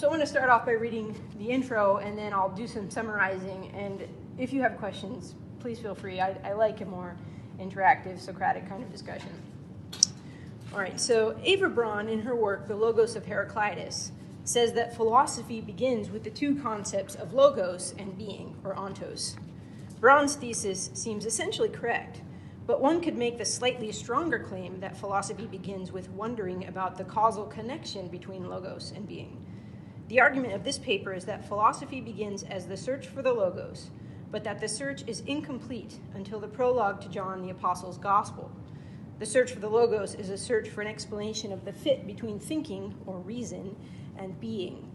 So I want to start off by reading the intro, and then I'll do some summarizing. And if you have questions, please feel free. I like a more interactive, Socratic kind of discussion. All right, so Eva Braun, in her work, The Logos of Heraclitus, says that philosophy begins with the two concepts of logos and being, or ontos. Braun's thesis seems essentially correct, but one could make the slightly stronger claim that philosophy begins with wondering about the causal connection between logos and being. The argument of this paper is that philosophy begins as the search for the logos, but that the search is incomplete until the prologue to John the Apostle's Gospel. The search for the logos is a search for an explanation of the fit between thinking, or reason, and being.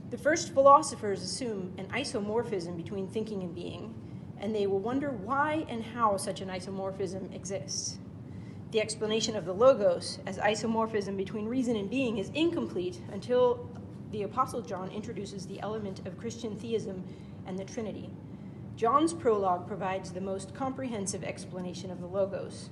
The first philosophers assume an isomorphism between thinking and being, and they will wonder why and how such an isomorphism exists. The explanation of the logos as isomorphism between reason and being is incomplete until the Apostle John introduces the element of Christian theism and the Trinity. John's prologue provides the most comprehensive explanation of the logos.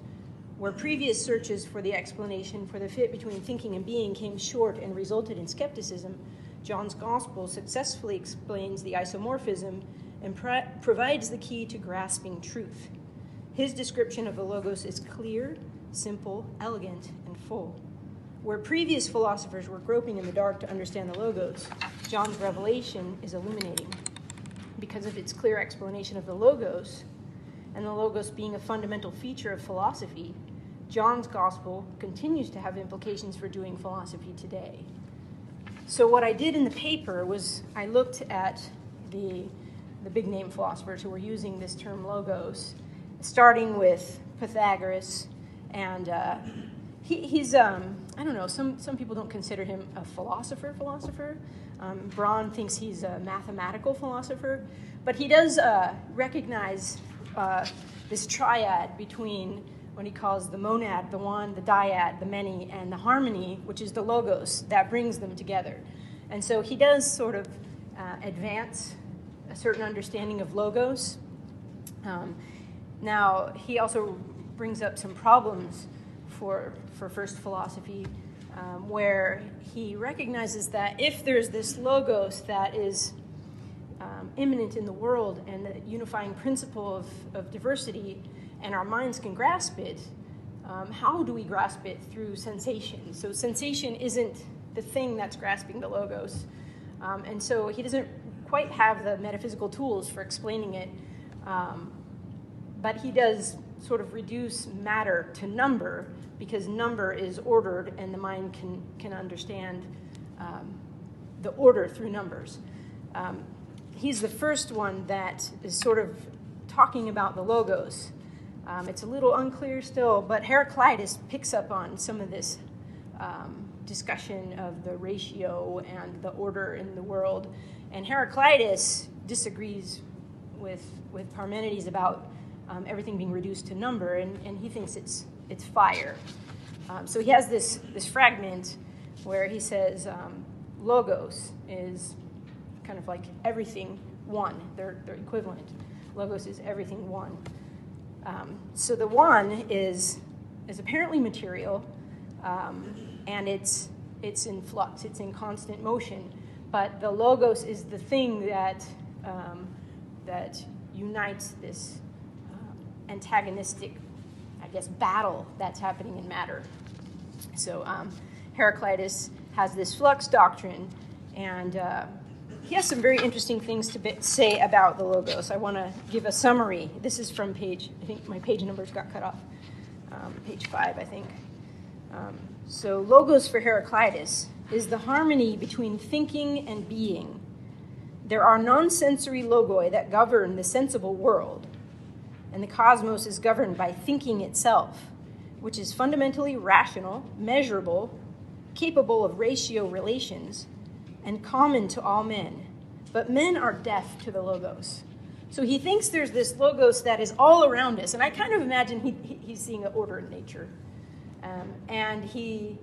Where previous searches for the explanation for the fit between thinking and being came short and resulted in skepticism, John's Gospel successfully explains the isomorphism and provides the key to grasping truth. His description of the logos is clear, simple, elegant, and full. Where previous philosophers were groping in the dark to understand the logos, John's revelation is illuminating. Because of its clear explanation of the logos, and the logos being a fundamental feature of philosophy, John's Gospel continues to have implications for doing philosophy today. So what I did in the paper was I looked at the big name philosophers who were using this term logos, starting with Pythagoras, and he's I don't know, some people don't consider him a philosopher. Braun thinks he's a mathematical philosopher, but he does recognize this triad between what he calls the monad, the one, the dyad, the many, and the harmony, which is the logos that brings them together. And so he does sort of advance a certain understanding of logos. Now, he also brings up some problems for first philosophy, where he recognizes that if there's this logos that is immanent in the world and the unifying principle of diversity, and our minds can grasp it, how do we grasp it? Through sensation. So sensation isn't the thing that's grasping the logos. And so he doesn't quite have the metaphysical tools for explaining it, but he does sort of reduce matter to number, because number is ordered and the mind can understand the order through numbers. He's the first one that is sort of talking about the logos. It's a little unclear still, but Heraclitus picks up on some of this discussion of the ratio and the order in the world. And Heraclitus disagrees with Parmenides about everything being reduced to number, and he thinks it's fire. So he has this fragment where he says logos is kind of like everything one. They're equivalent. Logos is everything one. So the one is apparently material, and it's in flux. It's in constant motion. But the logos is the thing that unites this antagonistic, I guess, battle that's happening in matter. So Heraclitus has this flux doctrine, and he has some very interesting things to say about the logos. I want to give a summary. This is from I think my page numbers got cut off, page 5, I think. So logos for Heraclitus is the harmony between thinking and being. There are non-sensory logoi that govern the sensible world, and the cosmos is governed by thinking itself, which is fundamentally rational, measurable, capable of ratio relations, and common to all men. But men are deaf to the logos. So he thinks there's this logos that is all around us, and I kind of imagine he's seeing an order in nature. And he's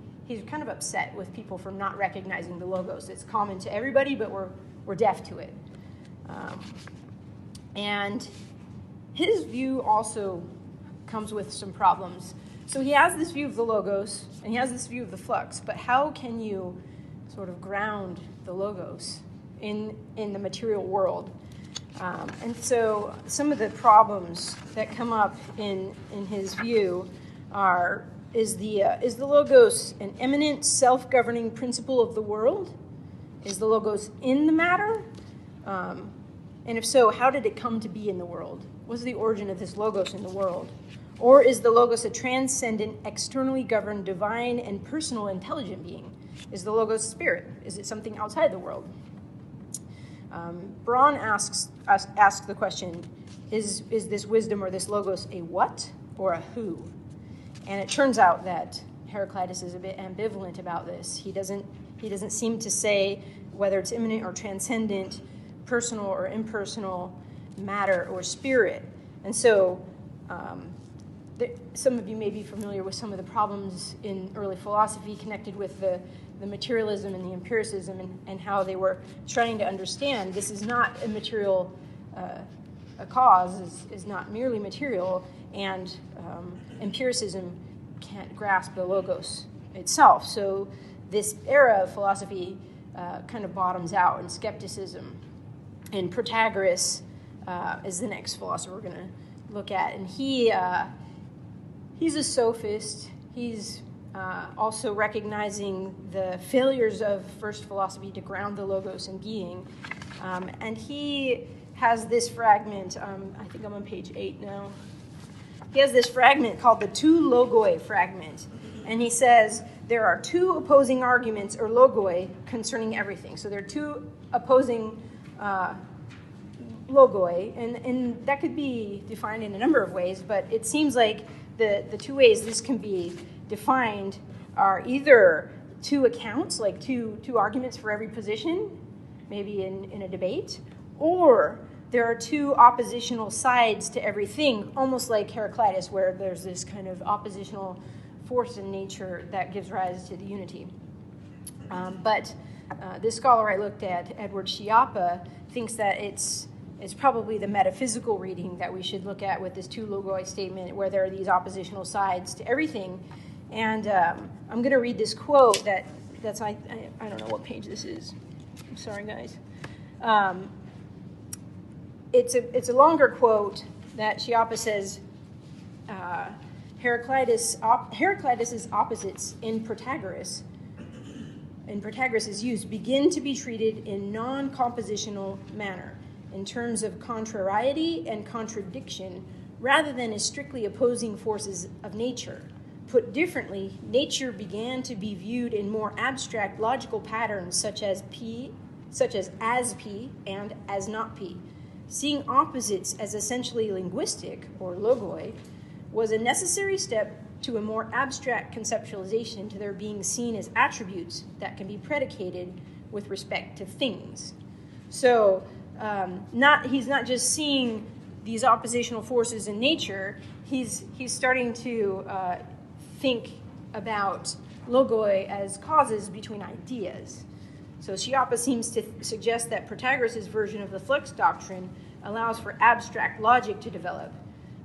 kind of upset with people for not recognizing the logos. It's common to everybody, but we're deaf to it. And his view also comes with some problems. So he has this view of the logos, and he has this view of the flux, but how can you sort of ground the logos in the material world. And so some of the problems that come up in his view is the logos an immanent self-governing principle of the world? Is the logos in the matter? And if so, how did it come to be in the world? What's the origin of this logos in the world? Or is the logos a transcendent, externally governed, divine, and personal intelligent being? Is the logos spirit? Is it something outside the world? Braun asks the question, is this wisdom or this logos a what or a who? And it turns out that Heraclitus is a bit ambivalent about this. He doesn't seem to say whether it's immanent or transcendent, personal or impersonal, matter or spirit. And so some of you may be familiar with some of the problems in early philosophy connected with the materialism and the empiricism and how they were trying to understand this is not a material, a cause is not merely material, and empiricism can't grasp the logos itself. So this era of philosophy kind of bottoms out in skepticism. And Protagoras is the next philosopher we're going to look at. And he's a sophist. He's also recognizing the failures of first philosophy to ground the logos in being. And he has this fragment, I think I'm on page 8 now. He has this fragment called the two logoi fragment. And he says there are two opposing arguments, or logoi, concerning everything. So there are two opposing logoi, and that could be defined in a number of ways, but it seems like the two ways this can be defined are either two accounts, like two arguments for every position, maybe in a debate, or there are two oppositional sides to everything, almost like Heraclitus, where there's this kind of oppositional force in nature that gives rise to the unity. But this scholar I looked at, Edward Schiappa, thinks that it's probably the metaphysical reading that we should look at with this two logoi statement, where there are these oppositional sides to everything. And I'm going to read this quote that's I don't know what page this is. I'm sorry, guys. It's a longer quote that Schiappa says, Heraclitus's opposites in Protagoras' use begin to be treated in non-compositional manner, in terms of contrariety and contradiction, rather than as strictly opposing forces of nature. Put differently, nature began to be viewed in more abstract logical patterns, such as P and as not P. Seeing opposites as essentially linguistic, or logoi, was a necessary step to a more abstract conceptualization, to their being seen as attributes that can be predicated with respect to things. So he's not just seeing these oppositional forces in nature, he's starting to think about logoi as causes between ideas. So Schiappa seems to suggest that Protagoras' version of the flux doctrine allows for abstract logic to develop,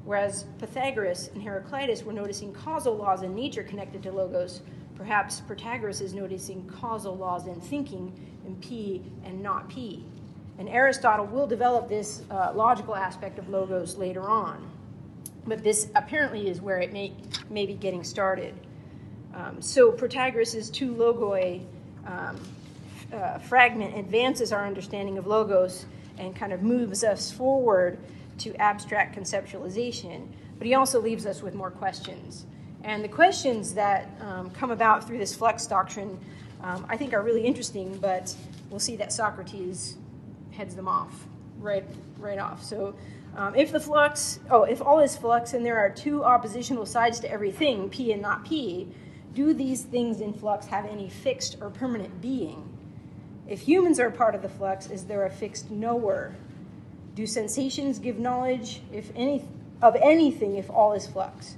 whereas Pythagoras and Heraclitus were noticing causal laws in nature connected to logos. Perhaps Protagoras is noticing causal laws in thinking in P and not P. And Aristotle will develop this logical aspect of logos later on. But this apparently is where it may be getting started. So Protagoras' two logoi fragment advances our understanding of logos and kind of moves us forward to abstract conceptualization. But he also leaves us with more questions. And the questions that come about through this flux doctrine I think are really interesting, but we'll see that Socrates heads them off right off. So if all is flux and there are two oppositional sides to everything, P and not P, do these things in flux have any fixed or permanent being? If humans are part of the flux, is there a fixed knower? Do sensations give knowledge of anything if all is flux?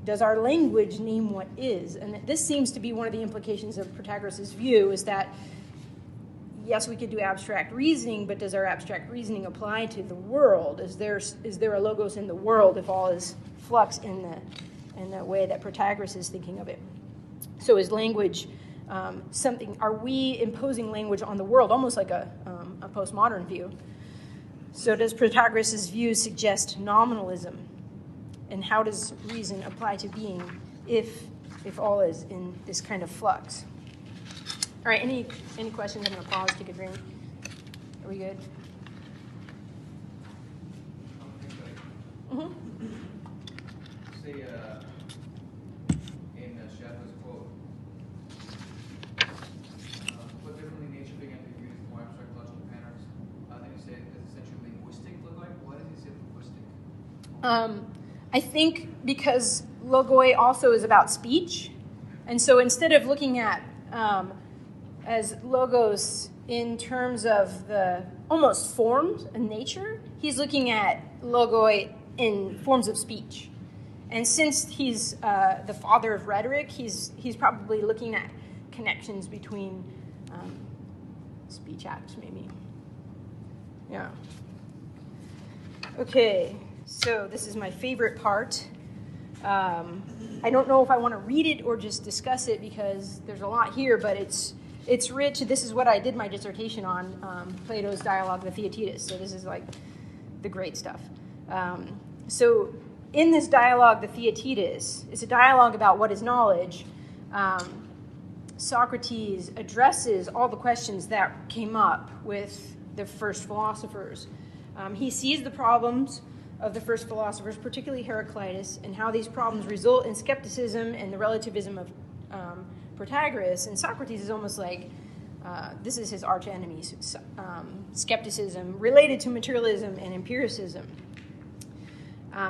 Does our language name what is? And this seems to be one of the implications of Protagoras' view, is that yes, we could do abstract reasoning, but does our abstract reasoning apply to the world? Is there a logos in the world if all is flux in the way that Protagoras is thinking of it? So is language something? Are we imposing language on the world, almost like a postmodern view? So does Protagoras' view suggest nominalism? And how does reason apply to being if all is in this kind of flux? All right, any questions? I'm going to pause, take a drink. Are we good? Mm-hmm. Say, in Schaeffer's quote, put differently, nature began to be viewed as more abstract logical patterns. I think you say it's essentially linguistic. Why does he say linguistic? I think because logoi also is about speech. And so instead of looking at as logos in terms of the almost forms and nature, he's looking at logoi in forms of speech. And since he's the father of rhetoric, he's probably looking at connections between speech acts, maybe. Yeah. Okay, so this is my favorite part. I don't know if I want to read it or just discuss it because there's a lot here, but it's rich. This is what I did my dissertation on, Plato's dialogue with Theaetetus. So this is like the great stuff. So in this dialogue, the Theaetetus, it's a dialogue about what is knowledge. Socrates addresses all the questions that came up with the first philosophers. He sees the problems of the first philosophers, particularly Heraclitus, and how these problems result in skepticism and the relativism of Protagoras. And Socrates is almost like, this is his archenemy, skepticism related to materialism and empiricism.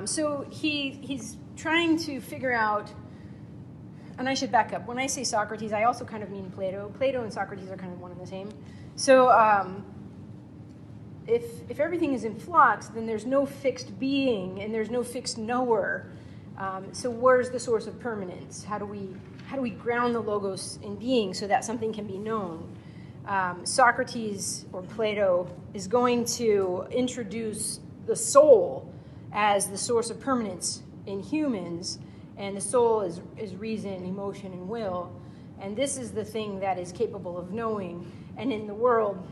So he's trying to figure out, and I should back up. When I say Socrates, I also kind of mean Plato. Plato and Socrates are kind of one and the same. So if everything is in flux, then there's no fixed being and there's no fixed knower. So where's the source of permanence? How do we ground the logos in being so that something can be known? Socrates or Plato is going to introduce the soul as the source of permanence in humans, and the soul is reason, emotion, and will. And this is the thing that is capable of knowing. And in the world,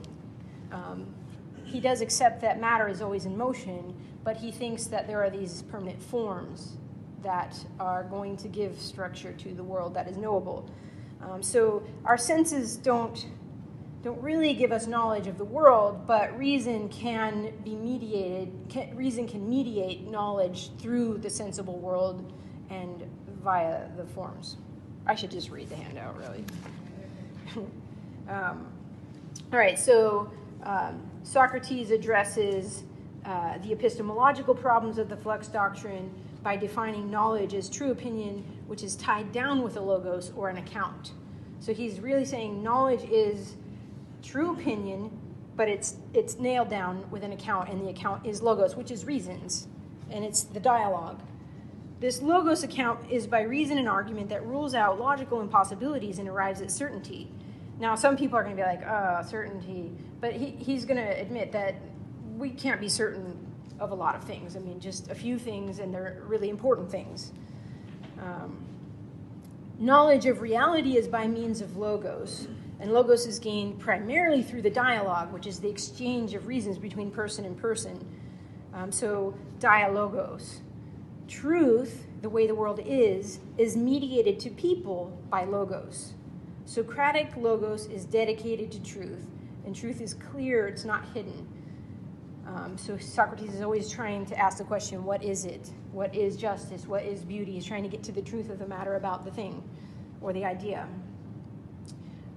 he does accept that matter is always in motion, but he thinks that there are these permanent forms that are going to give structure to the world that is knowable. So our senses don't really give us knowledge of the world, but reason can be mediated. Reason can mediate knowledge through the sensible world and via the forms. I should just read the handout, really. All right, so Socrates addresses the epistemological problems of the flux doctrine by defining knowledge as true opinion, which is tied down with a logos or an account. So he's really saying knowledge is true opinion, but it's nailed down with an account, and the account is logos, which is reasons, and it's the dialogue. This logos account is by reason and argument that rules out logical impossibilities and arrives at certainty. Now, some people are going to be like, certainty, but he's going to admit that we can't be certain of a lot of things. I mean, just a few things, and they're really important things. Knowledge of reality is by means of logos, and logos is gained primarily through the dialogue, which is the exchange of reasons between person and person. So dialogos. Truth, the way the world is mediated to people by logos. Socratic logos is dedicated to truth, and truth is clear, it's not hidden. So Socrates is always trying to ask the question, what is it? What is justice? What is beauty? He's trying to get to the truth of the matter about the thing or the idea.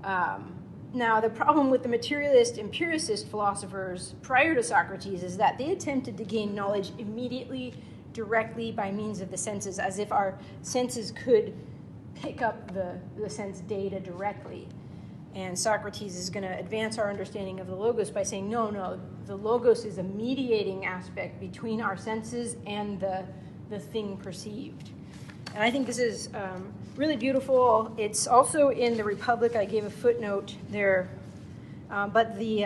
Now, the problem with the materialist, empiricist philosophers prior to Socrates is that they attempted to gain knowledge immediately, directly by means of the senses, as if our senses could pick up the sense data directly. And Socrates is going to advance our understanding of the logos by saying, no, the logos is a mediating aspect between our senses and the thing perceived. And I think this is really beautiful. It's also in the Republic. I gave a footnote there. But the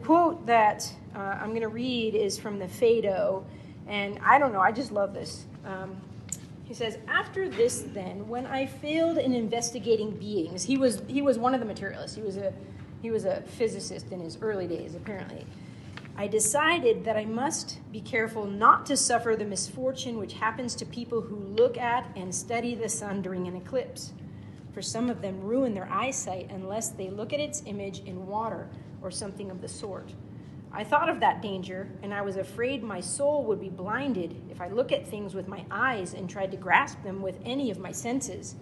quote that I'm going to read is from the Phaedo. And I don't know, I just love this. He says, after this then, when I failed in investigating beings, he was one of the materialists. He was a physicist in his early days, apparently. I decided that I must be careful not to suffer the misfortune which happens to people who look at and study the sun during an eclipse. For some of them ruin their eyesight unless they look at its image in water or something of the sort. I thought of that danger, and I was afraid my soul would be blinded if I look at things with my eyes and tried to grasp them with any of my senses.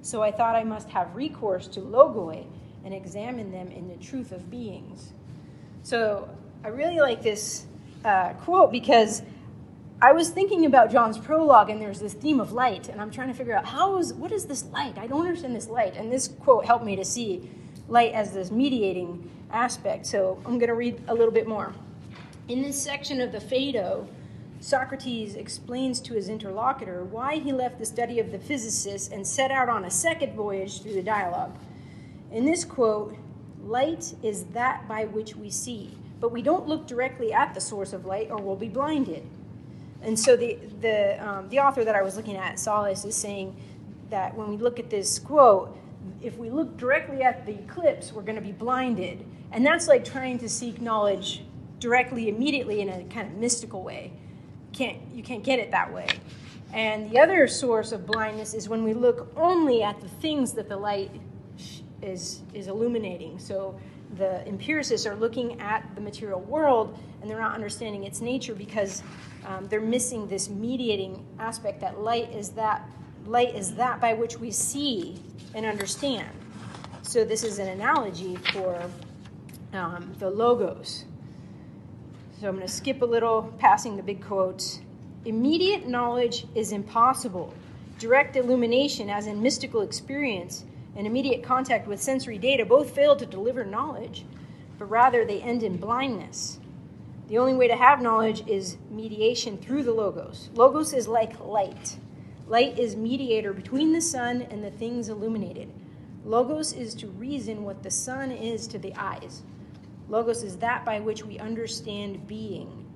So I thought I must have recourse to logoi and examine them in the truth of beings. So I really like this quote because I was thinking about John's prologue, and there's this theme of light, and I'm trying to figure out what is this light? I don't understand this light. And this quote helped me to see light as this mediating aspect. So I'm going to read a little bit more. In this section of the Phaedo, Socrates explains to his interlocutor why he left the study of the physicists and set out on a second voyage through the dialogue. In this quote, light is that by which we see, but we don't look directly at the source of light or we'll be blinded. And so the author that I was looking at, Solace, is saying that when we look at this quote, if we look directly at the eclipse, we're going to be blinded. And that's like trying to seek knowledge directly, immediately, in a kind of mystical way. You can't get it that way. And the other source of blindness is when we look only at the things that the light is illuminating. So the empiricists are looking at the material world, and they're not understanding its nature because they're missing this mediating aspect that light is that by which we see and understand. So this is an analogy for the logos. So I'm going to skip a little, passing the big quotes. Immediate knowledge is impossible. Direct illumination, as in mystical experience, and immediate contact with sensory data both fail to deliver knowledge, but rather they end in blindness. The only way to have knowledge is mediation through the logos. Logos is like light. Light is mediator between the sun and the things illuminated. Logos is to reason what the sun is to the eyes. Logos is that by which we understand being.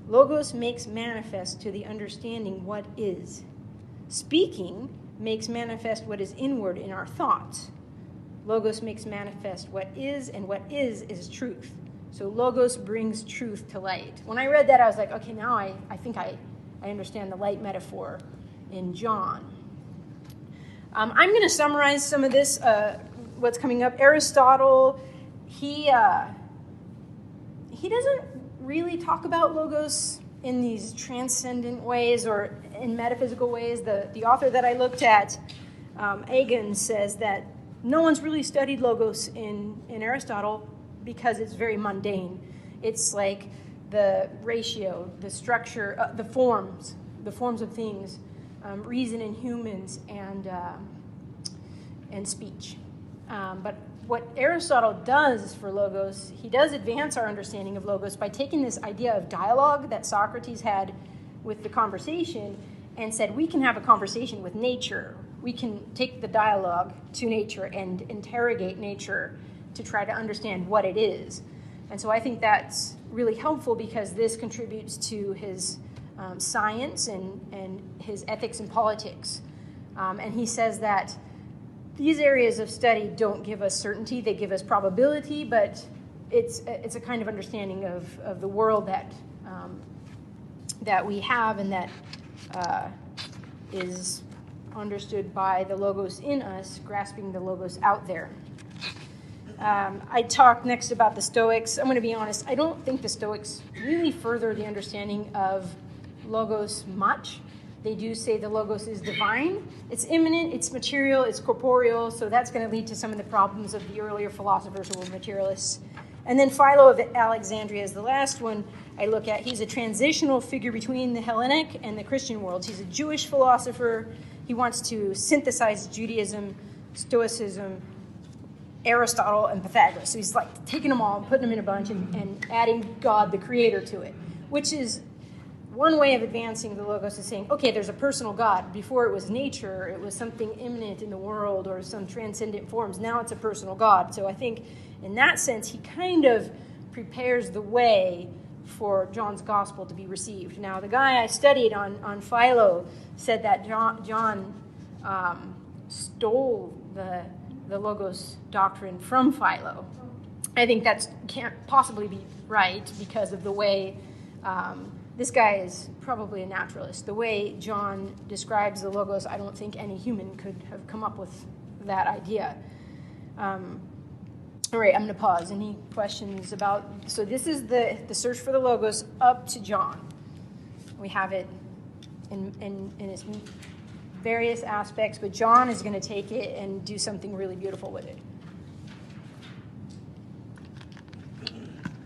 Logos makes manifest to the understanding what is. Speaking makes manifest what is inward in our thoughts. Logos makes manifest what is, and what is truth. So logos brings truth to light. When I read that, I was like, okay, now I think I understand the light metaphor in John. I'm going to summarize some of this, what's coming up. Aristotle, he doesn't really talk about logos in these transcendent ways or in metaphysical ways. The author that I looked at, Agon, says that no one's really studied logos in Aristotle because it's very mundane. It's like the ratio, the structure, the forms of things, reason in humans, and speech. But what Aristotle does for logos, he does advance our understanding of logos by taking this idea of dialogue that Socrates had with the conversation and said, we can have a conversation with nature. We can take the dialogue to nature and interrogate nature to try to understand what it is. And so I think that's really helpful because this contributes to his science and his ethics and politics. And he says that these areas of study don't give us certainty, they give us probability, but it's a kind of understanding of the world that we have and that is understood by the logos in us, grasping the logos out there. I talk next about the Stoics. I'm going to be honest, I don't think the Stoics really further the understanding of logos much. They do say the logos is divine. It's immanent, it's material, it's corporeal, so that's going to lead to some of the problems of the earlier philosophers who were materialists. And then Philo of Alexandria is the last one I look at. He's a transitional figure between the Hellenic and the Christian worlds. He's a Jewish philosopher. He wants to synthesize Judaism, Stoicism, Aristotle, and Pythagoras. So he's like taking them all and putting them in a bunch and adding God, the creator, to it, which is one way of advancing the logos is saying, okay, there's a personal God. Before it was nature, it was something immanent in the world or some transcendent forms. Now it's a personal God. So I think in that sense, he kind of prepares the way for John's gospel to be received. Now, the guy I studied on Philo said that John stole the Logos doctrine from Philo. I think that can't possibly be right because of the way this guy is probably a naturalist. The way John describes the Logos, I don't think any human could have come up with that idea. All right, I'm going to pause. Any questions about... So this is the search for the Logos up to John. We have it in its various aspects, but John is going to take it and do something really beautiful with it.